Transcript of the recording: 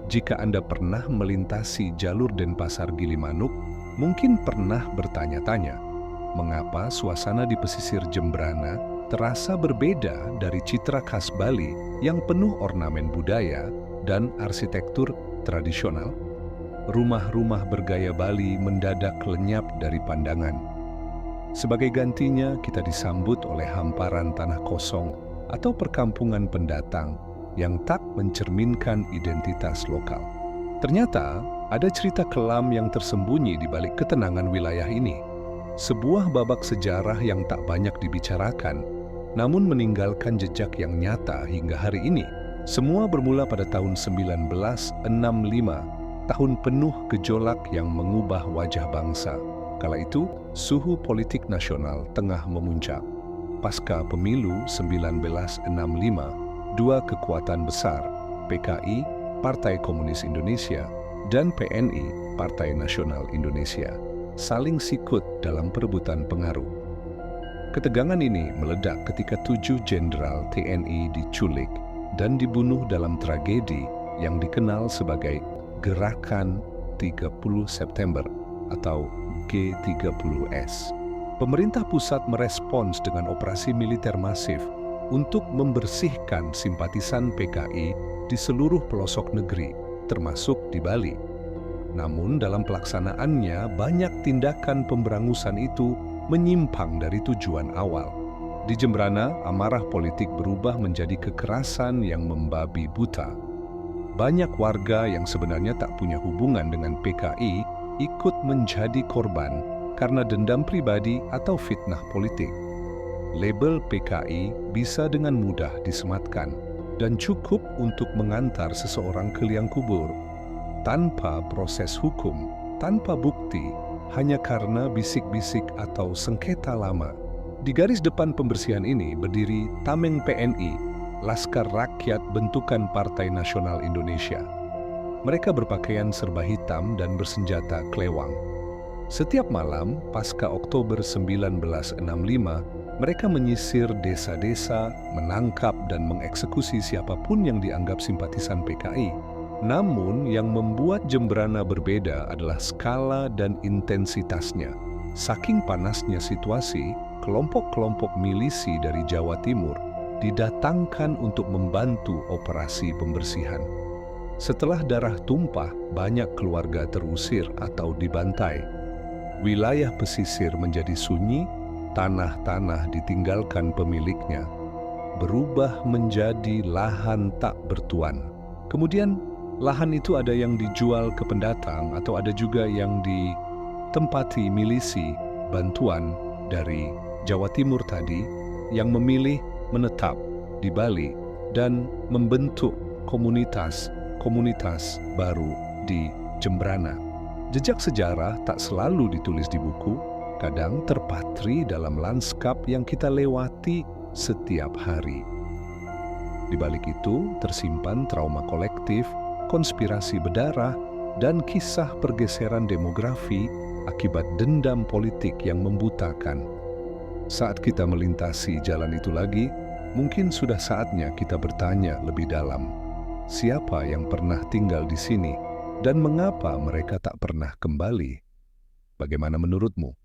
Jika Anda pernah melintasi jalur Denpasar Gilimanuk, mungkin pernah bertanya-tanya, mengapa suasana di pesisir Jembrana terasa berbeda dari citra khas Bali yang penuh ornamen budaya dan arsitektur tradisional? Rumah-rumah bergaya Bali mendadak lenyap dari pandangan. Sebagai gantinya, kita disambut oleh hamparan tanah kosong atau perkampungan pendatang yang tak mencerminkan identitas lokal. Ternyata, ada cerita kelam yang tersembunyi di balik ketenangan wilayah ini. Sebuah babak sejarah yang tak banyak dibicarakan, namun meninggalkan jejak yang nyata hingga hari ini. Semua bermula pada tahun 1965, tahun penuh gejolak yang mengubah wajah bangsa. Kala itu, suhu politik nasional tengah memuncak. Pasca pemilu 1965, dua kekuatan besar, PKI, Partai Komunis Indonesia, dan PNI, Partai Nasional Indonesia, saling sikut dalam perebutan pengaruh. Ketegangan ini meledak ketika 7 jenderal TNI diculik dan dibunuh dalam tragedi yang dikenal sebagai Gerakan 30 September atau G30S. Pemerintah pusat merespons dengan operasi militer masif untuk membersihkan simpatisan PKI di seluruh pelosok negeri, termasuk di Bali. Namun dalam pelaksanaannya, banyak tindakan pemberangusan itu menyimpang dari tujuan awal. Di Jembrana, amarah politik berubah menjadi kekerasan yang membabi buta. Banyak warga yang sebenarnya tak punya hubungan dengan PKI ikut menjadi korban karena dendam pribadi atau fitnah politik. Label PKI bisa dengan mudah disematkan dan cukup untuk mengantar seseorang ke liang kubur tanpa proses hukum, tanpa bukti, hanya karena bisik-bisik atau sengketa lama. Di garis depan pembersihan ini berdiri Tameng PNI, Laskar Rakyat bentukan Partai Nasional Indonesia. Mereka berpakaian serba hitam dan bersenjata klewang. Setiap malam, pasca Oktober 1965, mereka menyisir desa-desa, menangkap dan mengeksekusi siapapun yang dianggap simpatisan PKI. Namun, yang membuat Jembrana berbeda adalah skala dan intensitasnya. Saking panasnya situasi, kelompok-kelompok milisi dari Jawa Timur didatangkan untuk membantu operasi pembersihan. Setelah darah tumpah, banyak keluarga terusir atau dibantai. Wilayah pesisir menjadi sunyi, tanah-tanah ditinggalkan pemiliknya, berubah menjadi lahan tak bertuan. Kemudian, lahan itu ada yang dijual ke pendatang atau ada juga yang ditempati milisi bantuan dari Jawa Timur tadi yang memilih menetap di Bali dan membentuk komunitas baru di Jembrana. Jejak sejarah tak selalu ditulis di buku, kadang terpatri dalam lanskap yang kita lewati setiap hari. Di balik itu tersimpan trauma kolektif, konspirasi berdarah, dan kisah pergeseran demografi akibat dendam politik yang membutakan. Saat kita melintasi jalan itu lagi, mungkin sudah saatnya kita bertanya lebih dalam, siapa yang pernah tinggal di sini dan mengapa mereka tak pernah kembali? Bagaimana menurutmu?